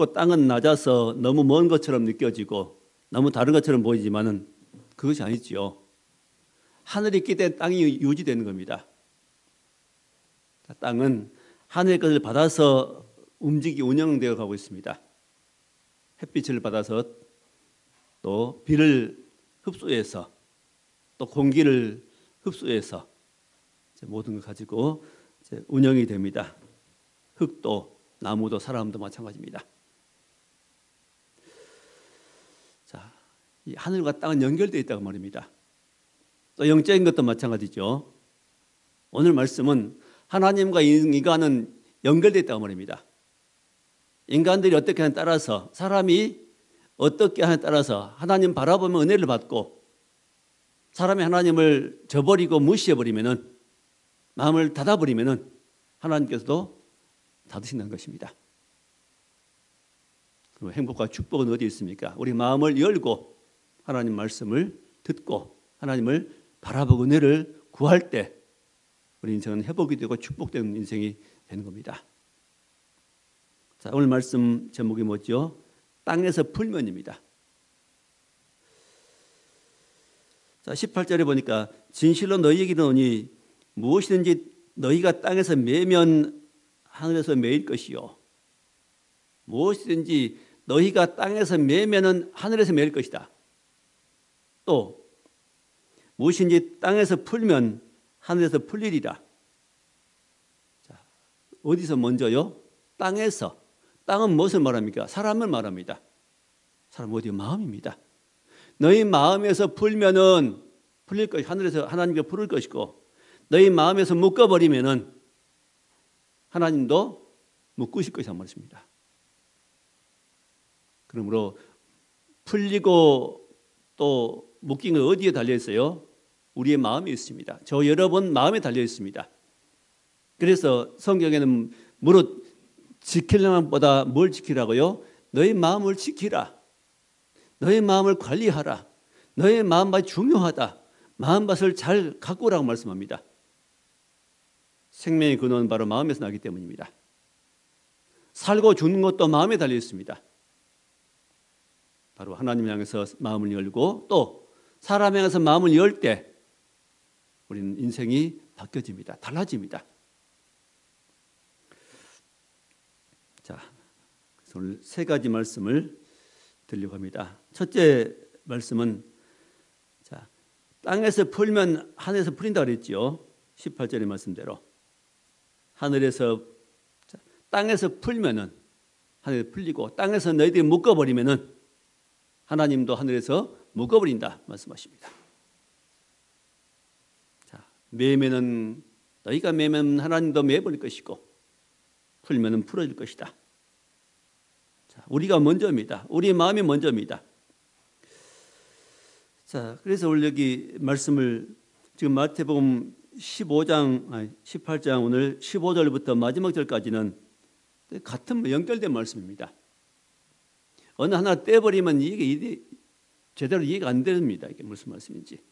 춥고 땅은 낮아서 너무 먼 것처럼 느껴지고 너무 다른 것처럼 보이지만은 그것이 아니지요. 하늘이 있기 때문에 땅이 유지되는 겁니다. 땅은 하늘의 것을 받아서 운영되어 가고 있습니다. 햇빛을 받아서 또 비를 흡수해서 또 공기를 흡수해서 모든 걸 가지고 운영이 됩니다. 흙도 나무도 사람도 마찬가지입니다. 자, 이 하늘과 땅은 연결되어 있다고 말입니다. 또 영적인 것도 마찬가지죠. 오늘 말씀은 하나님과 인간은 연결되어 있다고 말입니다. 인간들이 어떻게 하냐에 따라서 사람이 어떻게 하냐에 따라서 하나님 바라보면 은혜를 받고 사람이 하나님을 저버리고 무시해버리면은 마음을 닫아버리면은 하나님께서도 닫으신다는 것입니다. 그럼 행복과 축복은 어디 있습니까? 우리 마음을 열고 하나님 말씀을 듣고 하나님을 바라보고 은혜를 구할 때 우리 인생은 회복이 되고 축복되는 인생이 되는 겁니다. 자, 오늘 말씀 제목이 뭐죠? 땅에서 풀면입니다. 자, 18절에 보니까 진실로 너희에게 이르노니 무엇이든지 너희가 땅에서 매면 하늘에서 매일 것이요 무엇이든지 너희가 땅에서 매면은 하늘에서 매일 것이다. 또 무엇인지 땅에서 풀면 하늘에서 풀리리라. 자, 어디서 먼저요? 땅에서. 땅은 무엇을 말합니까? 사람을 말합니다. 사람 어디요? 마음입니다. 너희 마음에서 풀면은 풀릴 것이 하늘에서 하나님께 풀을 것이고 너희 마음에서 묶어버리면은 하나님도 묶으실 것이란 말씀입니다. 그러므로 풀리고 또 묶인 건 어디에 달려 있어요? 우리의 마음에 있습니다. 저 여러분 마음에 달려 있습니다. 그래서 성경에는 무릇 지키려는 것보다 뭘 지키라고요? 너희 마음을 지키라. 너희 마음을 관리하라. 너희 마음밭이 중요하다. 마음밭을 잘 가꾸라고 말씀합니다. 생명의 근원은 바로 마음에서 나기 때문입니다. 살고 죽는 것도 마음에 달려 있습니다. 바로 하나님 향해서 마음을 열고 또 사람 향해서 마음을 열 때 우리는 인생이 바뀌어집니다. 달라집니다. 자, 그래서 오늘 세 가지 말씀을 드리려고 합니다. 첫째 말씀은 자, 땅에서 풀면 하늘에서 풀린다 그랬죠. 18절의 말씀대로 하늘에서 땅에서 풀면은 하늘에서 풀리고 땅에서 너희들이 묶어버리면은 하나님도 하늘에서 묶어버린다 말씀하십니다. 자, 매면은 너희가 매면 하나님도 매버릴 것이고 풀면은 풀어질 것이다. 자, 우리가 먼저입니다. 우리 마음이 먼저입니다. 자, 그래서 오늘 여기 말씀을 지금 마태복음 18장 오늘 15절부터 마지막 절까지는 같은 연결된 말씀입니다. 어느 하나 떼버리면 이게 제대로 이해가 안 됩니다. 이게 무슨 말씀인지.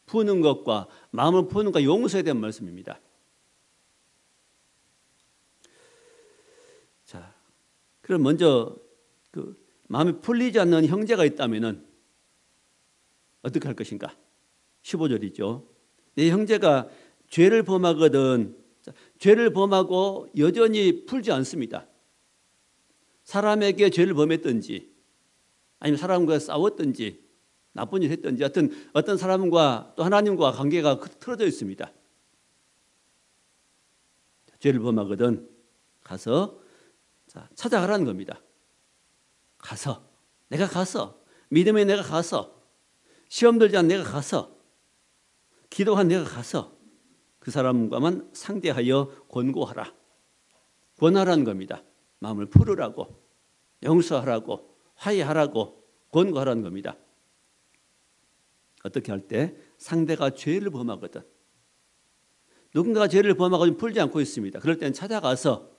푸는 것과 마음을 푸는 것과 용서에 대한 말씀입니다. 자, 그럼 먼저 그 마음이 풀리지 않는 형제가 있다면은 어떻게 할 것인가? 15절이죠. 내 형제가 죄를 범하거든. 죄를 범하고 여전히 풀지 않습니다. 사람에게 죄를 범했든지 아니면 사람과 싸웠든지 나쁜 일을 했든지 하여튼 어떤 사람과 또 하나님과 관계가 틀어져 있습니다. 죄를 범하거든 가서 찾아가라는 겁니다. 내가 가서 믿음에 내가 가서 시험 들지 않은 내가 가서 기도한 내가 가서 그 사람과만 상대하여 권고하라. 권하라는 겁니다. 마음을 풀으라고 용서하라고 화해하라고 권고하라는 겁니다. 어떻게 할 때? 상대가 죄를 범하거든. 누군가가 죄를 범하고 풀지 않고 있습니다. 그럴 때는 찾아가서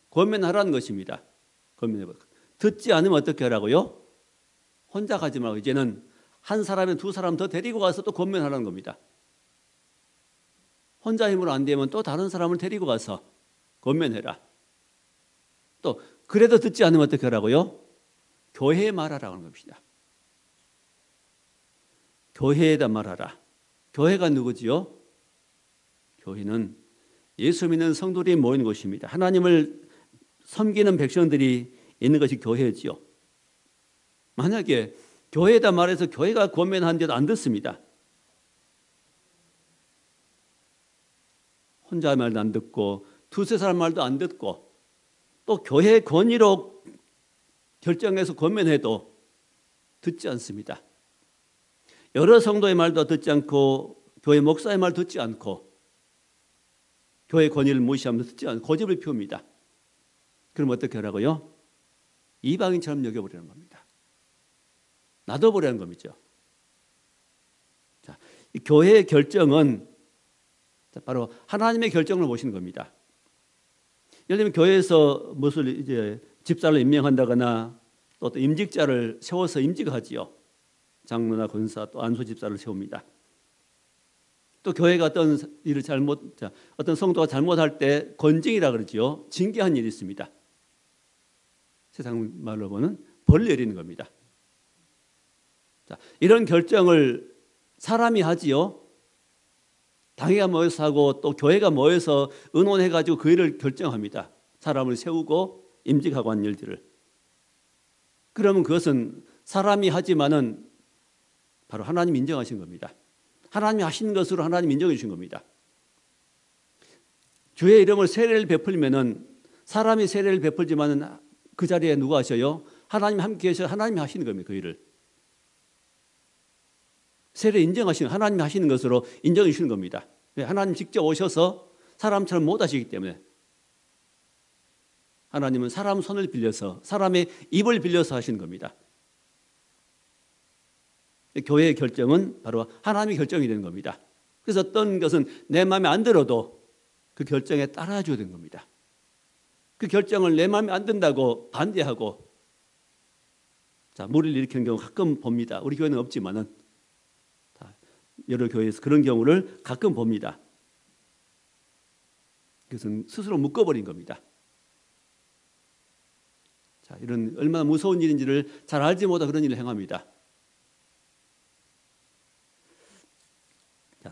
권면하라는 것입니다. 권면해봐. 듣지 않으면 어떻게 하라고요? 혼자 가지 말고 이제는 한 사람에 두 사람 더 데리고 가서 또 권면하라는 겁니다. 혼자 힘으로 안 되면 또 다른 사람을 데리고 가서 권면해라. 또 그래도 듣지 않으면 어떻게 하라고요? 교회에 말하라고 하는 겁니다. 교회에다 말하라. 교회가 누구지요? 교회는 예수 믿는 성도들이 모이는 곳입니다. 하나님을 섬기는 백성들이 있는 것이 교회지요. 만약에 교회에다 말해서 교회가 권면하는데도 안 듣습니다. 혼자 말도 안 듣고 두세 사람 말도 안 듣고 또 교회 권위로 결정해서 권면해도 듣지 않습니다. 여러 성도의 말도 듣지 않고 교회 목사의 말 듣지 않고 교회 권위를 무시하면서 듣지 않고 고집을 피웁니다. 그럼 어떻게 하라고요? 이방인처럼 여겨버리는 겁니다. 놔둬버리는 겁니다. 자, 이 교회의 결정은 바로 하나님의 결정을 보시는 겁니다. 예를 들면 교회에서 무엇을 이제 집사를 임명한다거나 또 어떤 임직자를 세워서 임직하지요. 장로나 권사 또 안수 집사를 세웁니다. 또 교회가 어떤 일을 어떤 성도가 잘못할 때 건징이라 그러지요. 징계한 일이 있습니다. 세상 말로 보는 벌 내리는 겁니다. 자, 이런 결정을 사람이 하지요. 당회가 모여서 하고 또 교회가 모여서 의논해가지고 그 일을 결정합니다. 사람을 세우고 임직하고 한 일들을. 그러면 그것은 사람이 하지만은 바로 하나님 인정하신 겁니다. 하나님이 하신 것으로 하나님 인정해 주신 겁니다. 주의 이름을 세례를 베풀면은 사람이 세례를 베풀지만은 그 자리에 누가 하셔요? 하나님 함께 계셔 하나님이 하시는 겁니다. 그 일을. 세례 인정하시는 하나님이 하시는 것으로 인정해 주시는 겁니다. 하나님 직접 오셔서 사람처럼 못 하시기 때문에 하나님은 사람 손을 빌려서 사람의 입을 빌려서 하시는 겁니다. 교회의 결정은 바로 하나님의 결정이 되는 겁니다. 그래서 어떤 것은 내 마음에 안 들어도 그 결정에 따라줘야 되는 겁니다. 그 결정을 내 마음에 안 든다고 반대하고 무리를 일으키는 경우 가끔 봅니다. 우리 교회는 없지만은 여러 교회에서 그런 경우를 가끔 봅니다. 그것은 스스로 묶어버린 겁니다. 이런 얼마나 무서운 일인지를 잘 알지 못하고 그런 일을 행합니다.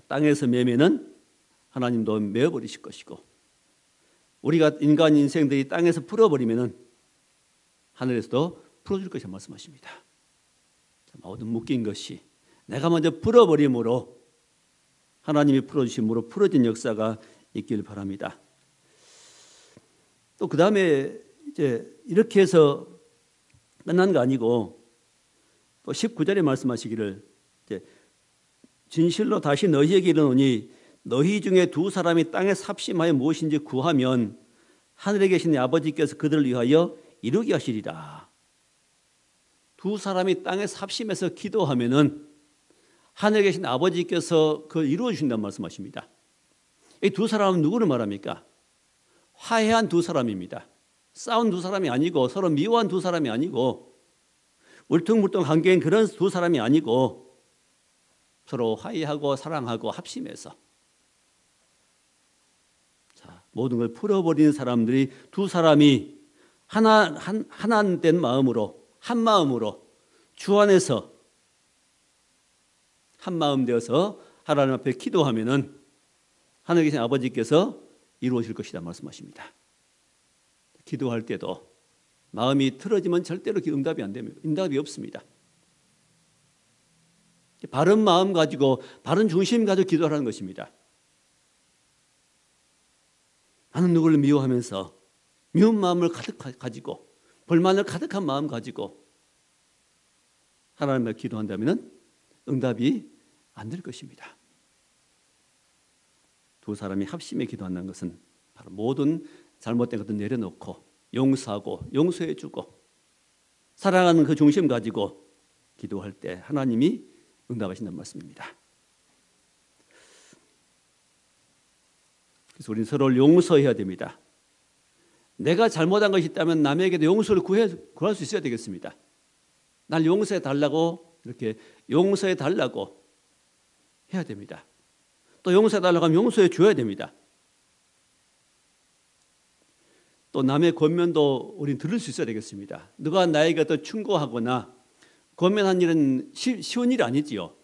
땅에서 매매는 하나님도 메어버리실 것이고 우리가 인간 인생들이 땅에서 풀어버리면은 하늘에서도 풀어줄 것이라 말씀하십니다. 모든 묶인 것이 내가 먼저 풀어버림으로 하나님이 풀어주심으로 풀어진 역사가 있기를 바랍니다. 또 그 다음에 이제 이렇게 해서 끝난 거 아니고 또 19절에 말씀하시기를 이제 진실로 다시 너희에게 이르노니 너희 중에 두 사람이 땅에 삽심하여 무엇인지 구하면 하늘에 계신 아버지께서 그들을 위하여 이루게 하시리라. 두 사람이 땅에 삽심해서 기도하면은 하늘에 계신 아버지께서 그걸 이루어 주신다는 말씀하십니다. 이 두 사람은 누구를 말합니까? 화해한 두 사람입니다. 싸운 두 사람이 아니고 서로 미워한 두 사람이 아니고 울퉁불퉁 관계인 그런 두 사람이 아니고 서로 화해하고 사랑하고 합심해서 모든 걸 풀어버리는 사람들이 두 사람이 하나 된 마음으로 한 마음으로 주 안에서 한 마음 되어서 하나님 앞에 기도하면은 하늘에 계신 아버지께서 이루어질 것이다 말씀하십니다. 기도할 때도 마음이 틀어지면 절대로 응답이 안 됩니다. 응답이 없습니다. 바른 마음 가지고 바른 중심 가지고 기도하라는 것입니다. 나는 누구를 미워하면서 미운 마음을 가득 가지고 불만을 가득한 마음 가지고 하나님 앞에 기도한다면 응답이 안 될 것입니다. 두 사람이 합심해 기도한다는 것은 바로 모든 잘못된 것들 내려놓고 용서하고 용서해주고 사랑하는 그 중심 가지고 기도할 때 하나님이 응답하신다는 말씀입니다. 그래서 우리는 서로를 용서해야 됩니다. 내가 잘못한 것이 있다면 남에게도 용서를 구할 수 있어야 되겠습니다. 날 용서해 달라고 이렇게 용서해 달라고 해야 됩니다. 또 용서해 달라고 하면 용서해 줘야 됩니다. 또 남의 권면도 우리는 들을 수 있어야 되겠습니다. 누가 나에게 더 충고하거나 권면한 일은 쉬운 일이 아니지요.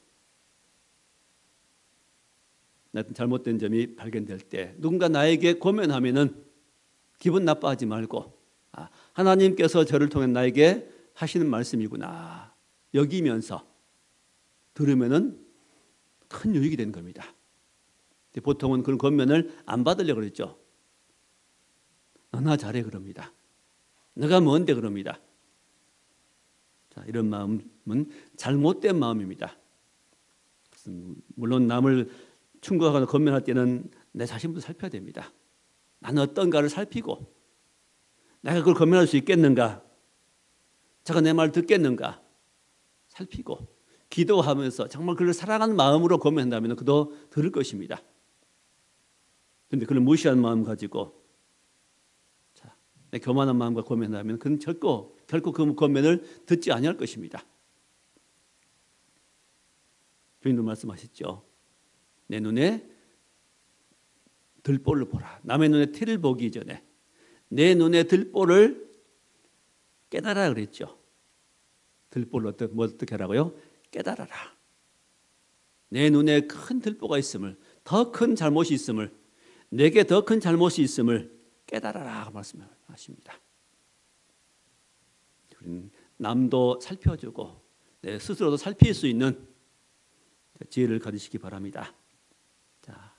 잘못된 점이 발견될 때 누군가 나에게 권면하면은 기분 나빠하지 말고 하나님께서 저를 통해 나에게 하시는 말씀이구나 여기면서 들으면은 큰 유익이 되는 겁니다. 보통은 그런 권면을 안 받으려고 그랬죠. 너나 잘해 그럽니다. 내가 뭔데 그럽니다. 자, 이런 마음은 잘못된 마음입니다. 물론 남을 충고하거나 권면할 때는 내 자신부터 살펴야 됩니다. 나는 어떤가를 살피고 내가 그걸 권면할 수 있겠는가? 제가 내 말 듣겠는가? 살피고 기도하면서 정말 그를 사랑하는 마음으로 권면한다면 그도 들을 것입니다. 그런데 그를 무시하는 마음 가지고 내 교만한 마음과 권면한다면 그는 결코 그 권면을 듣지 아니할 것입니다. 주님도 말씀하셨죠. 내 눈에 들보를 보라. 남의 눈에 티를 보기 전에 내 눈에 들보를 깨달아라 그랬죠. 들보를 어떻게 하라고요? 깨달아라. 내 눈에 큰 들보가 있음을, 더 큰 잘못이 있음을, 내게 더 큰 잘못이 있음을 깨달아라 말씀하십니다. 우리는 남도 살펴주고 내 스스로도 살필 수 있는 지혜를 가지시기 바랍니다. 자,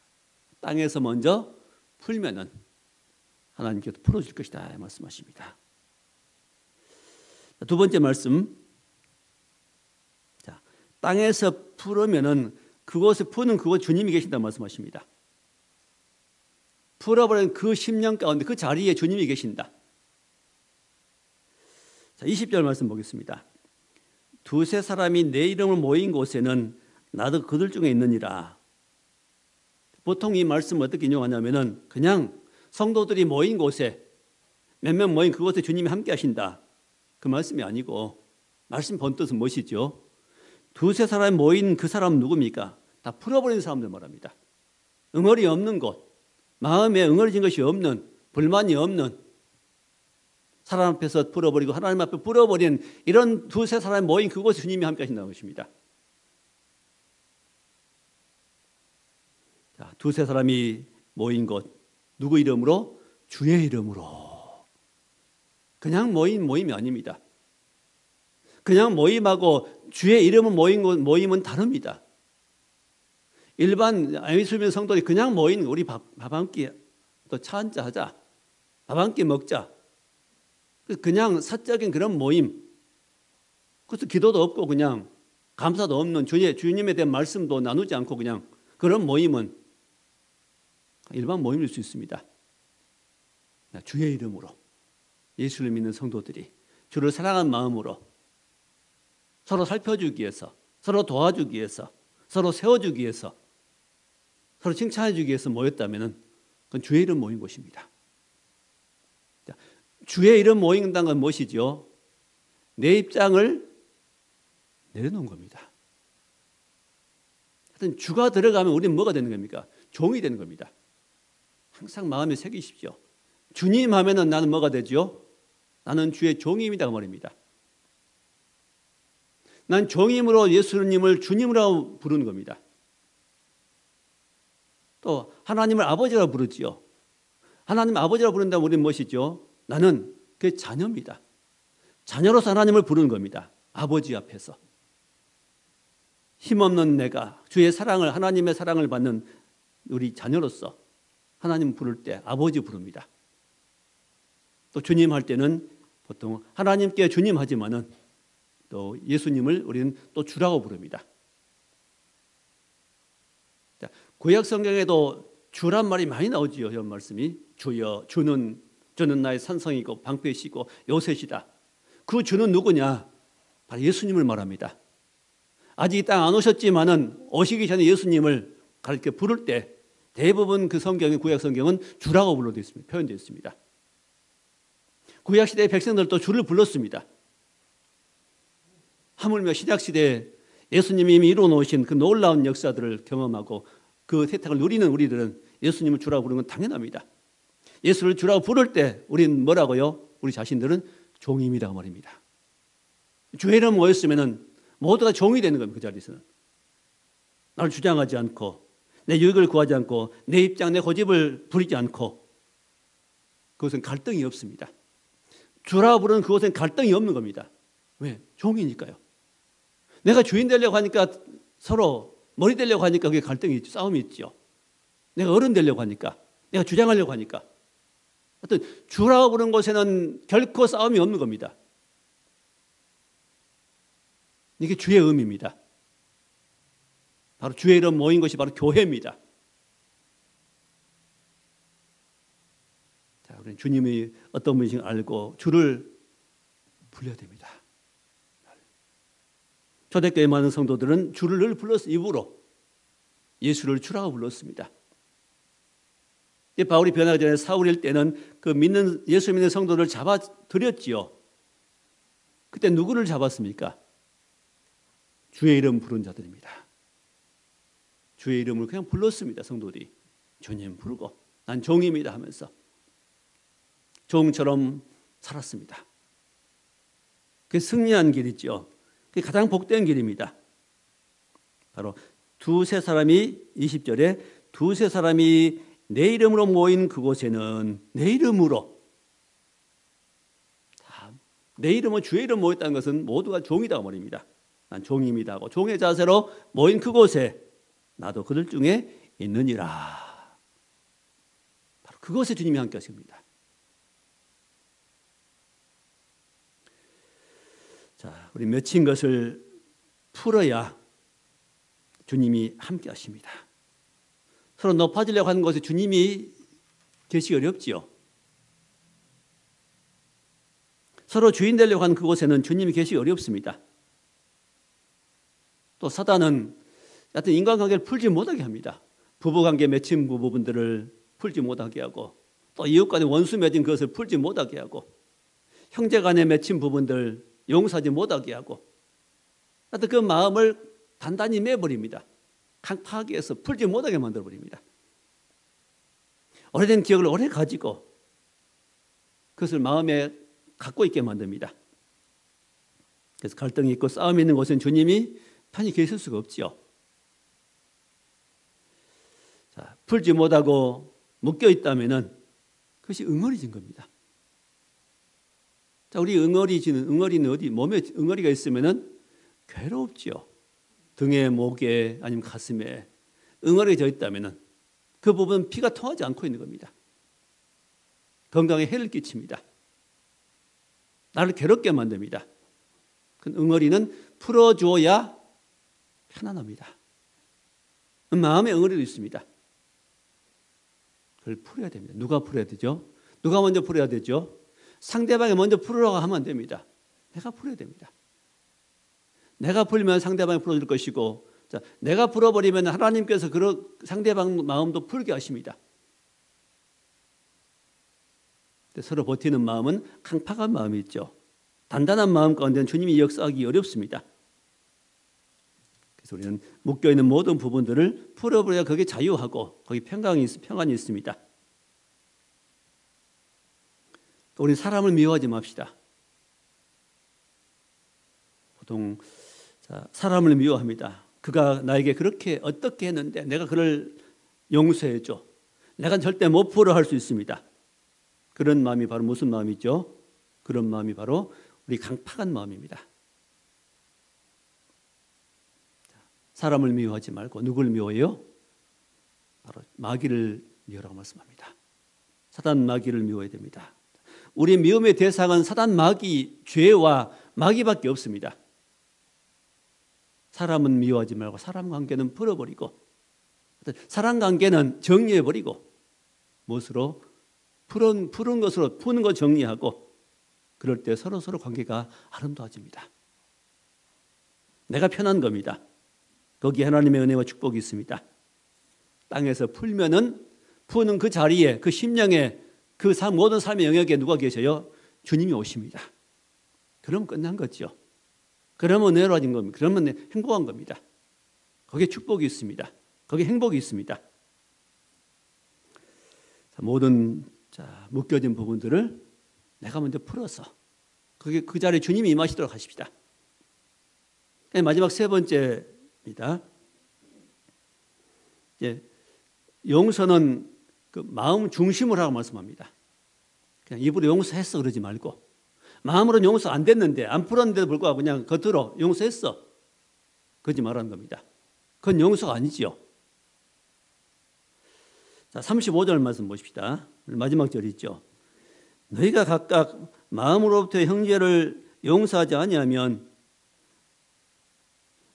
땅에서 먼저 풀면은 하나님께서 풀어줄 것이다 말씀하십니다. 두 번째 말씀. 자, 땅에서 풀으면은 그곳에 푸는 그곳 주님이 계신다 말씀하십니다. 풀어버린 그 심령 가운데 그 자리에 주님이 계신다. 자, 20절 말씀 보겠습니다. 두세 사람이 내 이름을 모인 곳에는 나도 그들 중에 있느니라. 보통 이 말씀을 어떻게 인용하냐면은 그냥 성도들이 모인 곳에 몇 명 모인 그곳에 주님이 함께 하신다. 그 말씀이 아니고 말씀 본 뜻은 무엇이죠? 두세 사람이 모인 그 사람은 누굽니까? 다 풀어버린 사람들 말합니다. 응어리 없는 곳, 마음에 응어리진 것이 없는, 불만이 없는 사람 앞에서 풀어버리고 하나님 앞에 풀어버린 이런 두세 사람이 모인 그곳에 주님이 함께 하신다는 것입니다. 자, 두세 사람이 모인 곳, 누구 이름으로? 주의 이름으로. 그냥 모임이 아닙니다. 그냥 모임하고 주의 이름을 모임은 다릅니다. 일반 예수님 성도들이 그냥 모인 우리 밥 한 끼 또 차 한잔 하자, 밥 한 끼 먹자, 그냥 사적인 그런 모임, 그래서 기도도 없고 그냥 감사도 없는 주님에 대한 말씀도 나누지 않고 그냥 그런 모임은 일반 모임일 수 있습니다. 주의 이름으로 예수를 믿는 성도들이 주를 사랑하는 마음으로 서로 살펴주기 위해서, 서로 도와주기 위해서, 서로 세워주기 위해서, 서로 칭찬해주기 위해서 모였다면 그건 주의 이름 모인 곳입니다. 주의 이름 모인다는 건 무엇이죠? 내 입장을 내려놓은 겁니다. 하여튼 주가 들어가면 우리는 뭐가 되는 겁니까? 종이 되는 겁니다. 항상 마음에 새기십시오. 주님 하면은 나는 뭐가 되죠? 나는 주의 종입니다 그 말입니다. 난 종임으로 예수님을 주님으로 부르는 겁니다. 또 하나님을 아버지라고 부르지요. 하나님 아버지라고 부른다면 우리는 무엇이죠? 나는 그의 자녀입니다. 자녀로서 하나님을 부르는 겁니다. 아버지 앞에서. 힘없는 내가 주의 사랑을, 하나님의 사랑을 받는 우리 자녀로서 하나님 부를 때 아버지 부릅니다. 또 주님 할 때는 보통 하나님께 주님 하지만은 또 예수님을 우리는 또 주라고 부릅니다. 구약 성경에도 주란 말이 많이 나오지요. 이런 말씀이 주여, 주는 나의 산성이고 방패시고 요새시다. 그 주는 누구냐? 바로 예수님을 말합니다. 아직 이 땅 안 오셨지만은 오시기 전에 예수님을 가르쳐 부를 때 대부분 그 성경의 구약 성경은 주라고 불러져 있습니다. 표현되어 있습니다. 구약 시대의 백성들도 주를 불렀습니다. 하물며 신약 시대에 예수님이 이미 이루어 놓으신 그 놀라운 역사들을 경험하고 그 혜택을 누리는 우리들은 예수님을 주라고 부르는 건 당연합니다. 예수를 주라고 부를 때 우리는 뭐라고요? 우리 자신들은 종입니다 말입니다. 주의 이름 모였으면 모두가 종이 되는 겁니다. 그 자리에서는. 나를 주장하지 않고 내 유익을 구하지 않고 내 입장, 내 고집을 부리지 않고 그것은 갈등이 없습니다. 주라고 부르는 그것은 갈등이 없는 겁니다. 왜? 종이니까요. 내가 주인 되려고 하니까 서로 머리 되려고 하니까 그게 갈등이 있죠. 싸움이 있죠. 내가 어른 되려고 하니까, 내가 주장하려고 하니까. 하여튼 주라고 부르는 곳에는 결코 싸움이 없는 겁니다. 이게 주의 의미입니다. 바로 주의 이름 모인 것이 바로 교회입니다. 자, 우리는 주님이 어떤 분이신지 알고 주를 불러야 됩니다. 초대교회 많은 성도들은 주를 늘 불렀어요. 입으로 예수를 주라고 불렀습니다. 바울이 변하기 전에 사울일 때는 그 예수 믿는 성도를 잡아들였지요. 그때 누구를 잡았습니까? 주의 이름 부른 자들입니다. 주의 이름을 그냥 불렀습니다. 성도들이 주님 부르고 난 종입니다 하면서 종처럼 살았습니다. 그게 승리한 길이죠. 그게 가장 복된 길입니다. 바로 두세 사람이 20절에 두세 사람이 내 이름으로 모인 그곳에는 내 이름으로 내 이름은 주의 이름 모였다는 것은 모두가 종이다 말입니다. 난 종입니다 하고 종의 자세로 모인 그곳에 나도 그들 중에 있느니라. 바로 그곳에 주님이 함께 하십니다. 자, 우리 맺힌 것을 풀어야 주님이 함께 하십니다. 서로 높아지려고 하는 곳에 주님이 계시기 어렵지요. 서로 주인 되려고 하는 그곳에는 주님이 계시기 어렵습니다. 또 사단은 하여튼 인간관계를 풀지 못하게 합니다. 부부관계 맺힌 부분들을 풀지 못하게 하고 또 이웃간에 원수 맺은 그것을 풀지 못하게 하고 형제간에 맺힌 부분들 용서하지 못하게 하고 하여튼 그 마음을 단단히 매버립니다. 강팍하게 해서 풀지 못하게 만들어버립니다. 오래된 기억을 오래 가지고 그것을 마음에 갖고 있게 만듭니다. 그래서 갈등이 있고 싸움이 있는 곳은 주님이 편히 계실 수가 없지요. 자, 풀지 못하고 묶여 있다면은 그것이 응어리진 겁니다. 자, 우리 응어리는 어디 몸에 응어리가 있으면은 괴롭지요. 등에, 목에 아니면 가슴에 응어리가 져 있다면은 그 부분은 피가 통하지 않고 있는 겁니다. 건강에 해를 끼칩니다. 나를 괴롭게 만듭니다. 그 응어리는 풀어줘야 편안합니다. 마음의 응어리도 있습니다. 그걸 풀어야 됩니다. 누가 풀어야 되죠? 누가 먼저 풀어야 되죠? 상대방이 먼저 풀으라고 하면 안 됩니다. 내가 풀어야 됩니다. 내가 풀면 상대방이 풀어줄 것이고, 자, 내가 풀어버리면 하나님께서 그 상대방 마음도 풀게 하십니다. 서로 버티는 마음은 강팍한 마음이 있죠. 단단한 마음 가운데는 주님이 역사하기 어렵습니다. 그래서 우리는 묶여있는 모든 부분들을 풀어버려야 거기에 자유하고 거기 평안이 있습니다. 또 우리 사람을 미워하지 맙시다. 보통 사람을 미워합니다. 그가 나에게 그렇게 어떻게 했는데 내가 그를 용서해줘. 내가 절대 못 풀어 할 수 있습니다. 그런 마음이 바로 무슨 마음이죠? 그런 마음이 바로 우리 강팍한 마음입니다. 사람을 미워하지 말고 누굴 미워해요? 바로 마귀를 미워라고 말씀합니다. 사단 마귀를 미워해야 됩니다. 우리 미움의 대상은 사단 마귀, 죄와 마귀밖에 없습니다. 사람은 미워하지 말고 사람 관계는 풀어버리고 사람 관계는 정리해버리고 무엇으로? 푸는 것으로 푸는 것 정리하고 그럴 때 서로 관계가 아름다워집니다. 내가 편한 겁니다. 거기에 하나님의 은혜와 축복이 있습니다. 땅에서 풀면은 푸는 그 자리에 그 심령에 그 모든 삶의 영역에 누가 계셔요? 주님이 오십니다. 그럼 끝난 거죠. 그러면 은혜로워진 겁니다. 그러면 행복한 겁니다. 거기에 축복이 있습니다. 거기에 행복이 있습니다. 모든 자, 묶여진 부분들을 내가 먼저 풀어서 그게 그 자리에 주님이 임하시도록 하십시다. 마지막 세 번째입니다. 이제 용서는 그 마음 중심으로 하고 말씀합니다. 그냥 입으로 용서했어 그러지 말고, 마음으로는 용서 안 됐는데, 안 풀었는데도 불구하고 그냥 겉으로 용서했어 그러지 말라는 겁니다. 그건 용서가 아니지요. 자, 35절 말씀 보십시다. 마지막 절 있죠. 너희가 각각 마음으로부터 형제를 용서하지 아니하면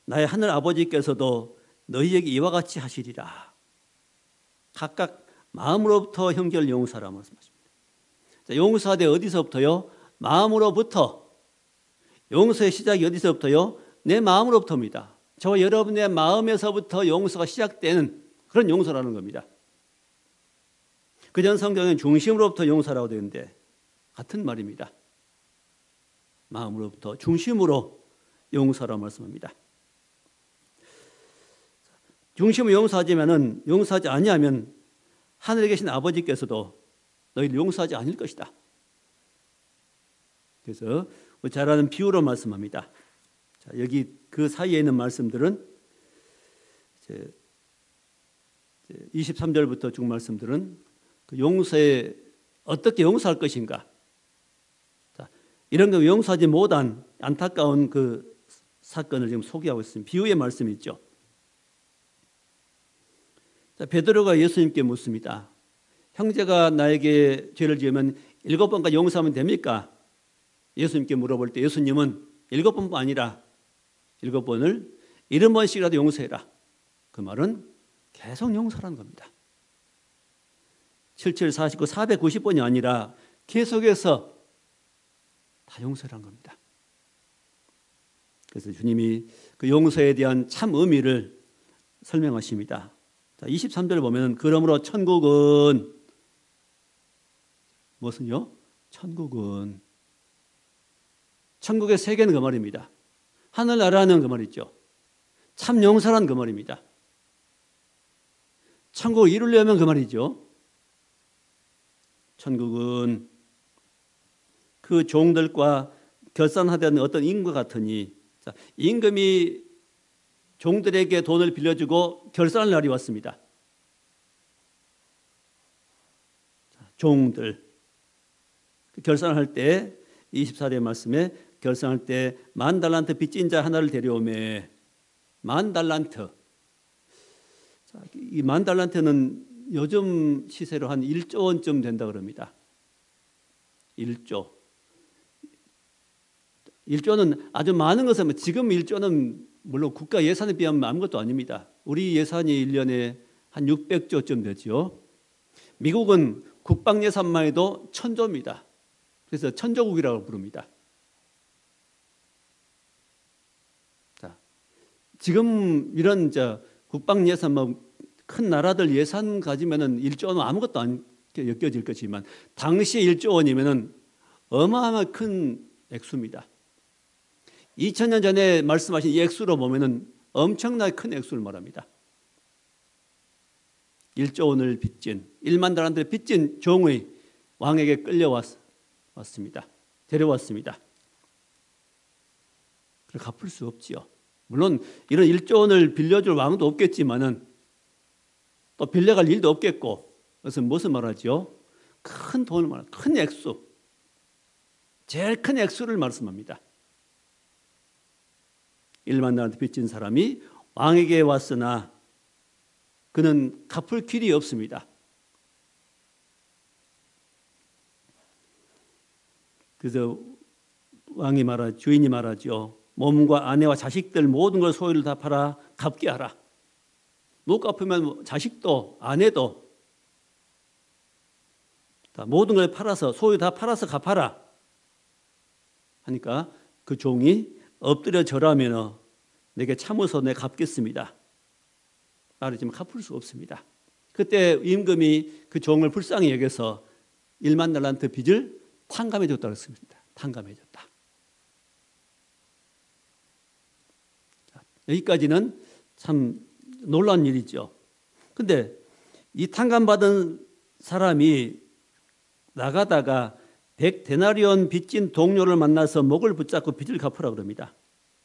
나의 하늘 아버지께서도 너희에게 이와 같이 하시리라. 각각 마음으로부터 형제를 용서하라 말씀하십니다. 자, 용서하되 어디서부터요? 마음으로부터. 용서의 시작이 어디서부터요? 내 마음으로부터입니다. 저와 여러분의 마음에서부터 용서가 시작되는 그런 용서라는 겁니다. 그전 성경엔 중심으로부터 용서라고 되는데 같은 말입니다. 마음으로부터 중심으로 용서라고 말씀합니다. 중심으로 용서하지 아니하면 하늘에 계신 아버지께서도 너희를 용서하지 않을 것이다. 그래서 잘 아는 비유로 말씀합니다. 자, 여기 그 사이에 있는 말씀들은 23절부터 쭉 말씀들은 그 용서에 어떻게 용서할 것인가. 자, 이런 거 용서하지 못한 안타까운 그 사건을 지금 소개하고 있습니다. 비유의 말씀이 있죠. 자, 베드로가 예수님께 묻습니다. 형제가 나에게 죄를 지으면 7번까지 용서하면 됩니까? 예수님께 물어볼 때 예수님은 7번뿐 아니라 7번을 70번씩이라도 용서해라. 그 말은 계속 용서라는 겁니다. 7749 490번이 아니라 계속해서 다 용서라는 겁니다. 그래서 주님이 그 용서에 대한 참 의미를 설명하십니다. 자, 23절을 보면 그러므로 천국은 무엇은요? 천국의 세계는 그 말입니다. 하늘나라는 그 말이죠. 참 용서란 그 말입니다. 천국을 이루려면 그 말이죠. 천국은 그 종들과 결산하던 어떤 임금과 같으니, 자, 임금이 종들에게 돈을 빌려주고 결산할 날이 왔습니다. 자, 종들 결산할 때 24절의 말씀에 결산할 때 10,000달란트 빚진 자 하나를 데려오매. 10,000달란트. 자, 이 10,000달란트는 요즘 시세로 한 1조 원쯤 된다 그럽니다. 1조. 1조는 아주 많은 것은, 지금 1조는 물론 국가 예산에 비하면 아무것도 아닙니다. 우리 예산이 1년에 한 600조쯤 되죠. 미국은 국방 예산만 해도 1,000조입니다. 그래서 천조국이라고 부릅니다. 자, 지금 이런 국방 예산, 큰 나라들 예산 가지면은 1조 원 아무것도 안 여겨질 것이지만 당시 1조 원이면은 어마어마한 큰 액수입니다. 2000년 전에 말씀하신 이 액수로 보면은 엄청나게 큰 액수를 말합니다. 1조 원을 빚진 10,000달란트를 빚진 종의 왕에게 끌려왔습니다. 데려왔습니다. 그걸 갚을 수 없지요. 물론 이런 1조 원을 빌려줄 왕도 없겠지만은 또 빌려갈 일도 없겠고, 그래서 무슨 말하죠? 큰 돈을 말합니다. 큰 액수, 제일 큰 액수를 말씀합니다. 10,000달란트 빚진 사람이 왕에게 왔으나 그는 갚을 길이 없습니다. 그래서 주인이 말하죠. 몸과 아내와 자식들 모든 걸 소유를 다 팔아 갚게 하라. 못 갚으면 자식도 아내도 다 모든 걸 팔아서, 소유 다 팔아서 갚아라 하니까 그 종이 엎드려 절하면 내게 참으소 내 갚겠습니다. 말하지만 갚을 수 없습니다. 그때 임금이 그 종을 불쌍히 여겨서 10,000달란트 빚을 탕감해 줬다고 했습니다. 탕감해 줬다. 여기까지는 참 놀라운 일이죠. 근데 이 탕감받은 사람이 나가다가 100데나리온 빚진 동료를 만나서 목을 붙잡고 빚을 갚으라 그럽니다.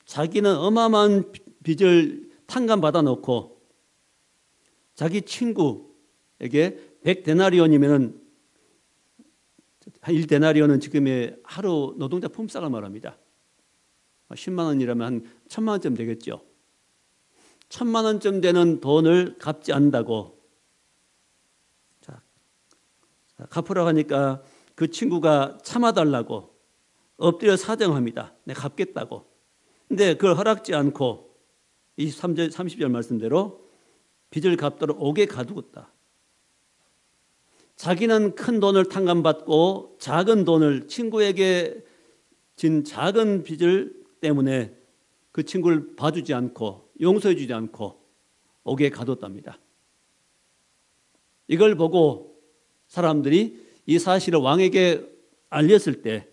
자기는 어마어마한 빚을 탕감받아 놓고 자기 친구에게 100데나리온이면은 한 1데나리온은 지금의 하루 노동자 품삯을 말합니다. 10만 원이라면 한 1,000만 원쯤 되겠죠. 1,000만 원쯤 되는 돈을 갚지 않는다고. 자, 갚으라고 하니까 그 친구가 참아달라고 엎드려 사정합니다. 내가 갚겠다고. 근데 그걸 허락지 않고 23절, 30절 말씀대로 빚을 갚도록 옥에 가두었다. 자기는 큰 돈을 탕감받고 작은 돈을 친구에게 진 작은 빚을 때문에 그 친구를 봐주지 않고 용서해 주지 않고 옥에 가뒀답니다. 이걸 보고 사람들이 이 사실을 왕에게 알렸을 때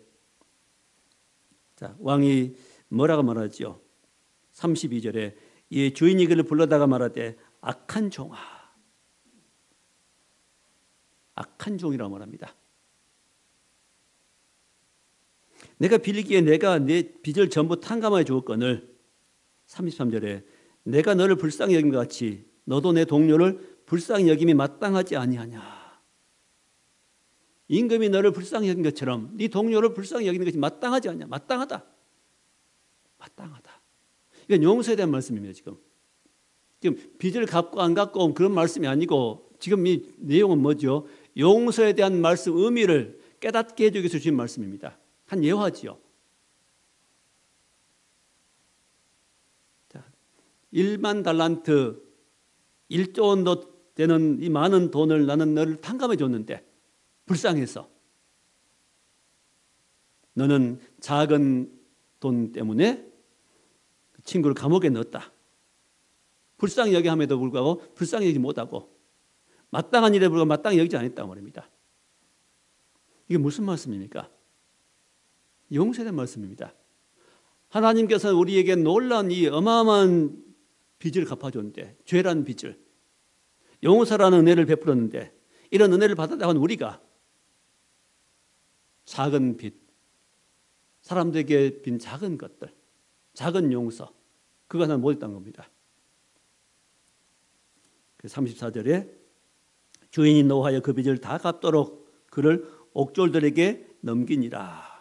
왕이 뭐라고 말하죠? 32절에 이 주인이 그를 불러다가 말하되 악한 종아, 악한 종이라고 말합니다. 내가 빌기에 내가 내 빚을 전부 탕감해 주었거늘 33절에 내가 너를 불쌍히 여긴 것 같이 너도 내 동료를 불쌍히 여김이 마땅하지 아니하냐. 임금이 너를 불쌍히 여긴 것처럼 네 동료를 불쌍히 여기는 것이 마땅하지 않냐. 마땅하다. 마땅하다. 이건 용서에 대한 말씀입니다. 지금 빚을 갚고 안 갚고 그런 말씀이 아니고 지금 이 내용은 뭐죠? 용서에 대한 말씀 의미를 깨닫게 해주기 위해서 주신 말씀입니다. 한 예화지요. 자, 1만 달란트 1조 원도 되는 이 많은 돈을 나는 너를 탕감해 줬는데 불쌍해서 너는 작은 돈 때문에 친구를 감옥에 넣었다. 불쌍히 여김에도 불구하고 불쌍히 여기지 못하고 마땅한 일에 불구하고 마땅히 여기지 않았다고 말입니다. 이게 무슨 말씀입니까? 용서에 대한 말씀입니다. 하나님께서 우리에게 놀라운 이 어마어마한 빚을 갚아줬는데 죄라는 빚을 용서라는 은혜를 베풀었는데 이런 은혜를 받았다고 하는 우리가 작은 빚, 사람들에게 빈 작은 것들, 작은 용서 그거 하나 못했다는 겁니다. 34절에 주인이 노하여 그 빚을 다 갚도록 그를 옥졸들에게 넘기니라.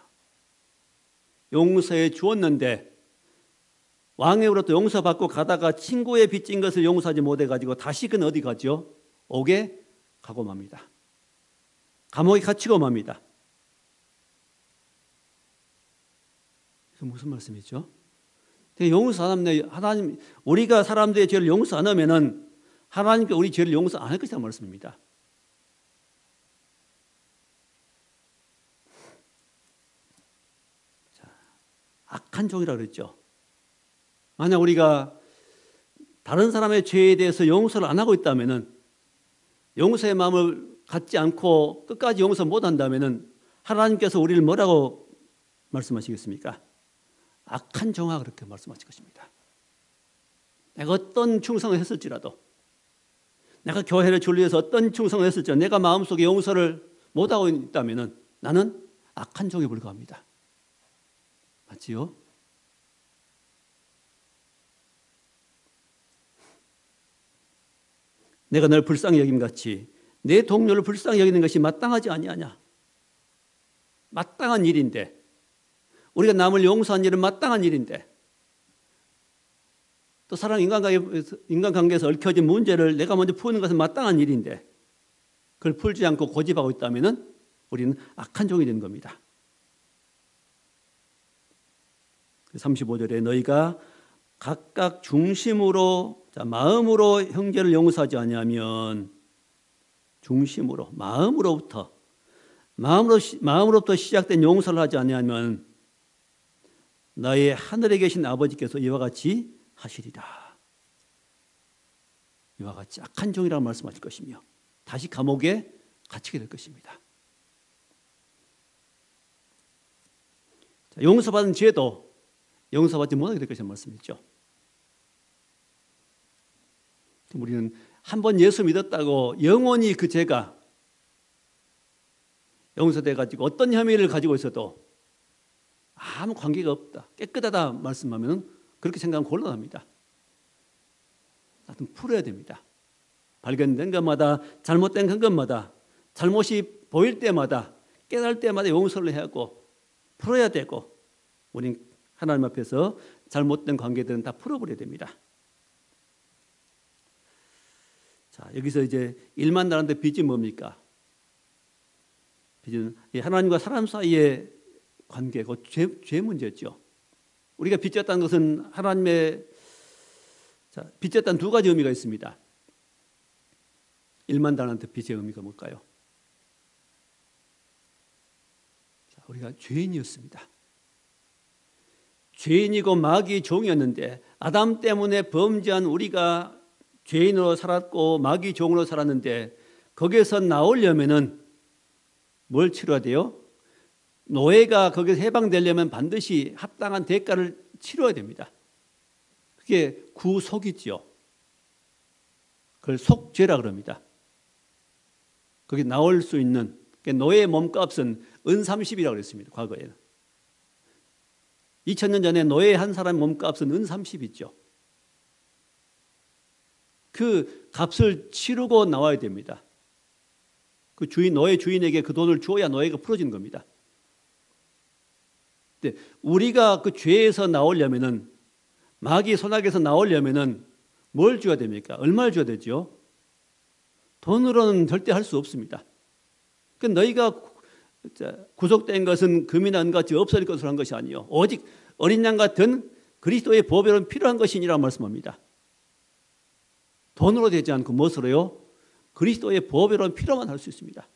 용서해 주었는데 왕에게로부터 용서받고 가다가 친구의 빚진 것을 용서하지 못해가지고 다시 그는 어디 가죠? 옥에 가고 맙니다. 감옥에 갇히고 맙니다. 그게 무슨 말씀이죠? 용서 안 하면 하나님 우리가 사람들의 죄를 용서 안 하면은 하나님께 우리 죄를 용서 안 할 것이라는 말씀입니다. 자, 악한 종이라고 그랬죠. 만약 우리가 다른 사람의 죄에 대해서 용서를 안 하고 있다면은 용서의 마음을 갖지 않고 끝까지 용서 못 한다면은 하나님께서 우리를 뭐라고 말씀하시겠습니까? 악한 종아 그렇게 말씀하실 것입니다. 내가 어떤 충성을 했을지라도 내가 교회를 주를 위해서 어떤 충성을 했을지라도 내가 마음속에 용서를 못하고 있다면 나는 악한 종에 불과합니다. 맞지요? 내가 널 불쌍히 여김같이 내 동료를 불쌍히 여기는 것이 마땅하지 아니하냐. 마땅한 일인데 우리가 남을 용서한 일은 마땅한 일인데 또 사람 인간관계에서 얽혀진 문제를 내가 먼저 푸는 것은 마땅한 일인데 그걸 풀지 않고 고집하고 있다면 우리는 악한 종이 되는 겁니다. 35절에 너희가 각각 중심으로 마음으로 형제를 용서하지 아니하면 중심으로 마음으로부터 시작된 용서를 하지 아니하면 너의 하늘에 계신 아버지께서 이와 같이 하시리라. 이와 같이 악한 종이라고 말씀하실 것이며 다시 감옥에 갇히게 될 것입니다. 자, 용서받은 죄도 용서받지 못하게 될 것이라는 말씀이죠. 우리는 한 번 예수 믿었다고 영원히 그 죄가 용서돼 가지고 어떤 혐의를 가지고 있어도 아무 관계가 없다, 깨끗하다 말씀하면 그렇게 생각하면 곤란합니다. 하여튼 풀어야 됩니다. 발견된 것마다, 잘못된 것마다, 잘못이 보일 때마다, 깨달을 때마다 용서를 해야 하고 풀어야 되고, 우린 하나님 앞에서 잘못된 관계들은 다 풀어버려야 됩니다. 자, 여기서 이제 1만 달란트 빚이 뭡니까? 빚은 하나님과 사람 사이의 관계, 그 죄 문제죠. 우리가 빚졌다는 것은 하나님의, 자, 빚졌다는 두 가지 의미가 있습니다. 1만 달란트 빚의 의미가 뭘까요? 자, 우리가 죄인이었습니다. 죄인이고 마귀의 종이었는데, 아담 때문에 범죄한 우리가 죄인으로 살았고 마귀의 종으로 살았는데, 거기에서 나오려면은 뭘 치러야 돼요? 노예가 거기서 해방되려면 반드시 합당한 대가를 치러야 됩니다. 그게 구속이지요. 그걸 속죄라 그럽니다. 거기 나올 수 있는, 노예의 몸값은 은 30이라고 그랬습니다. 과거에는. 2000년 전에 노예 한 사람 몸값은 은 30이죠. 그 값을 치르고 나와야 됩니다. 그 주인, 노예 주인에게 그 돈을 주어야 노예가 풀어지는 겁니다. 근데 우리가 그 죄에서 나오려면은, 마귀 손아귀에서 나오려면은 뭘 줘야 됩니까? 얼마를 줘야 되죠? 돈으로는 절대 할 수 없습니다. 그 너희가 구속된 것은 금이나 은같이 없어질 것으로 한 것이 아니요, 오직 어린 양 같은 그리스도의 보배로는 필요한 것이니라 말씀합니다. 돈으로 되지 않고 무엇으로요? 그리스도의 보배로는 피로만 할 수 있습니다.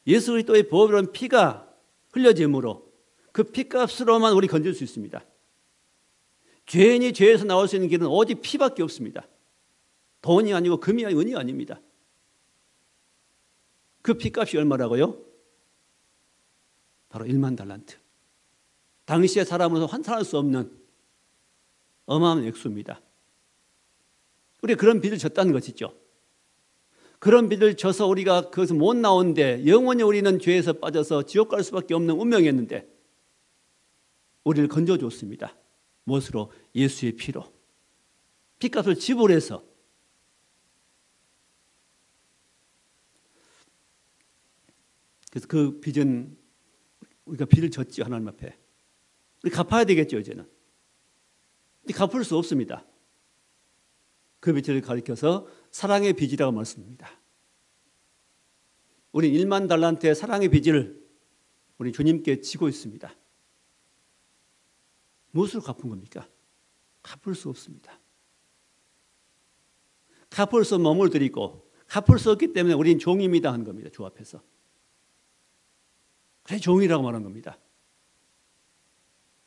예수 그리스도의 보배로는 피가 흘려짐으로 그 피값으로만 우리 건질 수 있습니다. 죄인이 죄에서 나올 수 있는 길은 오직 피밖에 없습니다. 돈이 아니고 금이 아니고 은이 아닙니다. 그 피값이 얼마라고요? 바로 1만 달란트. 당시의 사람으로서 환산할 수 없는 어마어마한 액수입니다. 우리가 그런 빚을 졌다는 것이죠. 그런 빚을 져서 우리가 그것을 못 나오는데 영원히 우리는 죄에서 빠져서 지옥 갈 수밖에 없는 운명이었는데 우리를 건져줬습니다. 무엇으로? 예수의 피로. 피값을 지불해서. 그래서 그 빚은 우리가 빚을 졌죠. 하나님 앞에. 우리 갚아야 되겠죠. 이제는. 근데 갚을 수 없습니다. 그 빚을 가리켜서 사랑의 빚이라고 말씀합니다. 우리 1만 달란트의 사랑의 빚을 우리 주님께 지고 있습니다. 무엇으로 갚은 겁니까? 갚을 수 없습니다. 갚을 수 없는 몸을 드리고 갚을 수 없기 때문에 우리는 종입니다 한 겁니다. 주 앞에서. 그래 종이라고 말한 겁니다.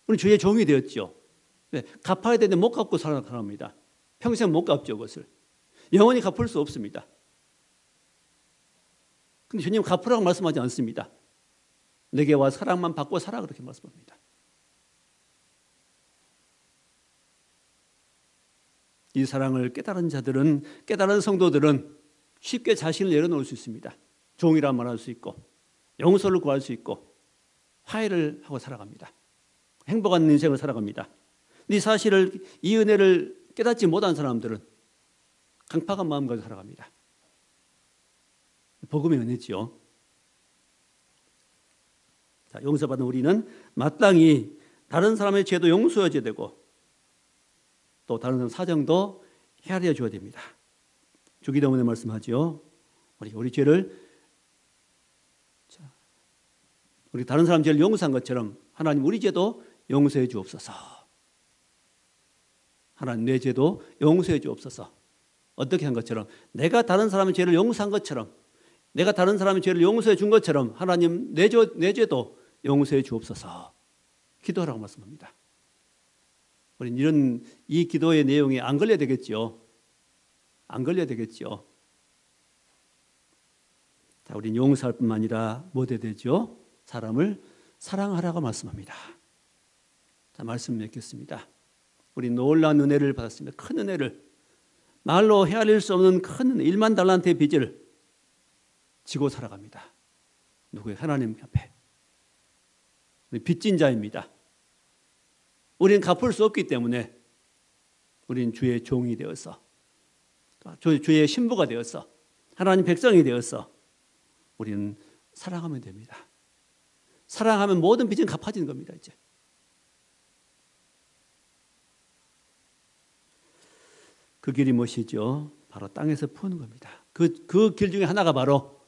우리 주의 종이 되었죠. 네, 갚아야 되는데 못 갚고 살아갑니다. 평생 못 갚죠. 그것을. 영원히 갚을 수 없습니다. 근데 주님 갚으라고 말씀하지 않습니다. 내게 와 사랑만 받고 살아 그렇게 말씀합니다. 이 사랑을 깨달은 자들은, 깨달은 성도들은 쉽게 자신을 내려놓을 수 있습니다. 종이라 말할 수 있고 용서를 구할 수 있고 화해를 하고 살아갑니다. 행복한 인생을 살아갑니다. 이 사실을, 이 은혜를 깨닫지 못한 사람들은 강팍한 마음을 가지고 살아갑니다. 복음의 은혜지요. 자, 용서받은 우리는 마땅히 다른 사람의 죄도 용서해줘야 되고 또 다른 사람 사정도 헤아려 줘야 됩니다. 주기도문에 말씀하죠. 우리 죄를, 우리 다른 사람 죄를 용서한 것처럼 하나님 우리 죄도 용서해 주옵소서. 하나님 내 죄도 용서해 주옵소서. 어떻게 한 것처럼, 내가 다른 사람의 죄를 용서한 것처럼, 내가 다른 사람의 죄를 용서해 준 것처럼 하나님 내 죄도 용서해 주옵소서. 기도하라고 말씀합니다. 우리는 이 기도의 내용에 안 걸려야 되겠죠. 안 걸려야 되겠죠. 자, 우리는 용서할 뿐만 아니라 뭐 해야 되죠? 사람을 사랑하라고 말씀합니다. 자, 말씀 맺겠습니다. 우리 놀라운 은혜를 받았습니다. 큰 은혜를, 말로 헤아릴 수 없는 큰 1만 달란트의 빚을 지고 살아갑니다. 누구의 하나님 앞에. 빚진 자입니다. 우리는 갚을 수 없기 때문에 우리는 주의 종이 되어서 주의 신부가 되어서 하나님 백성이 되어서 우리는 사랑하면 됩니다. 사랑하면 모든 빚은 갚아지는 겁니다. 이제 그 길이 무엇이죠? 바로 땅에서 푸는 겁니다. 그 길 중에 하나가 바로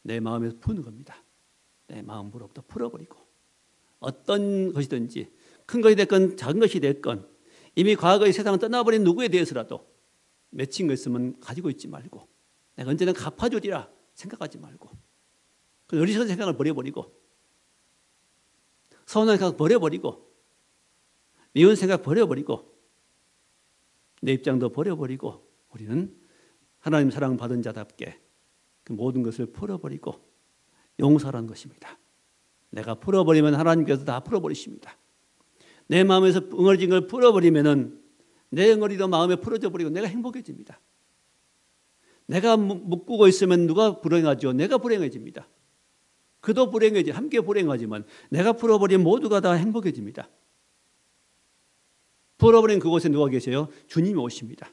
내 마음에서 푸는 겁니다. 내 마음으로부터 풀어버리고 어떤 것이든지 큰 것이 됐건 작은 것이 됐건 이미 과거의 세상을 떠나버린 누구에 대해서라도 맺힌 거 있으면 가지고 있지 말고 내가 언제나 갚아주리라 생각하지 말고 그 어리석은 생각을 버려버리고 서운한 생각 버려버리고 미운 생각 버려버리고 내 입장도 버려버리고 우리는 하나님 사랑받은 자답게 그 모든 것을 풀어버리고 용서하는 것입니다. 내가 풀어버리면 하나님께서 다 풀어버리십니다. 내 마음에서 응어리진 걸 풀어버리면 내 응어리도 마음에 풀어져 버리고 내가 행복해집니다. 내가 묶고 있으면 누가 불행하죠? 내가 불행해집니다. 그도 불행해지 함께 불행하지만 내가 풀어버리면 모두가 다 행복해집니다. 풀어버린 그곳에 누가 계세요? 주님이 오십니다.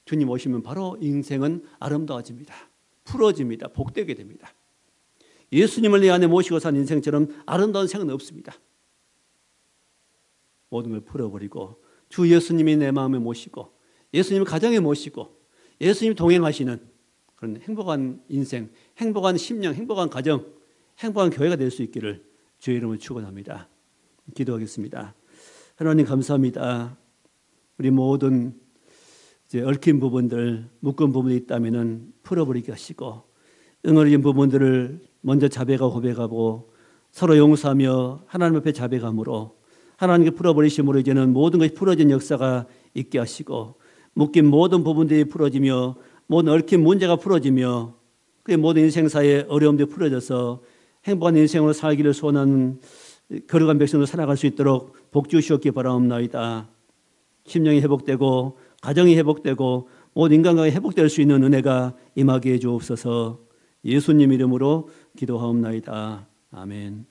주님 오시면 바로 인생은 아름다워집니다. 풀어집니다. 복되게 됩니다. 예수님을 내 안에 모시고 산 인생처럼 아름다운 생은 없습니다. 모든 걸 풀어버리고 주 예수님이 내 마음에 모시고 예수님을 가정에 모시고 예수님 동행하시는 그런 행복한 인생, 행복한 심령, 행복한 가정, 행복한 교회가 될 수 있기를 주의 이름으로 축원합니다. 기도하겠습니다. 하나님 감사합니다. 우리 모든 이제 얽힌 부분들, 묶은 부분이 있다면은 풀어버리게 하시고 응어리진 부분들을 먼저 자백하고 고백하고 서로 용서하며 하나님 앞에 자백함으로 하나님께 풀어버리심으로 이제는 모든 것이 풀어진 역사가 있게 하시고 묶인 모든 부분들이 풀어지며 모든 얽힌 문제가 풀어지며 그 모든 인생사의 어려움들이 풀어져서 행복한 인생으로 살기를 소원하는 거룩한 백성으로 살아갈 수 있도록 복 주시옵기 바라옵나이다. 심령이 회복되고 가정이 회복되고 모든 인간관계가 회복될 수 있는 은혜가 임하게 해 주옵소서. 예수님 이름으로 기도하옵나이다. 아멘.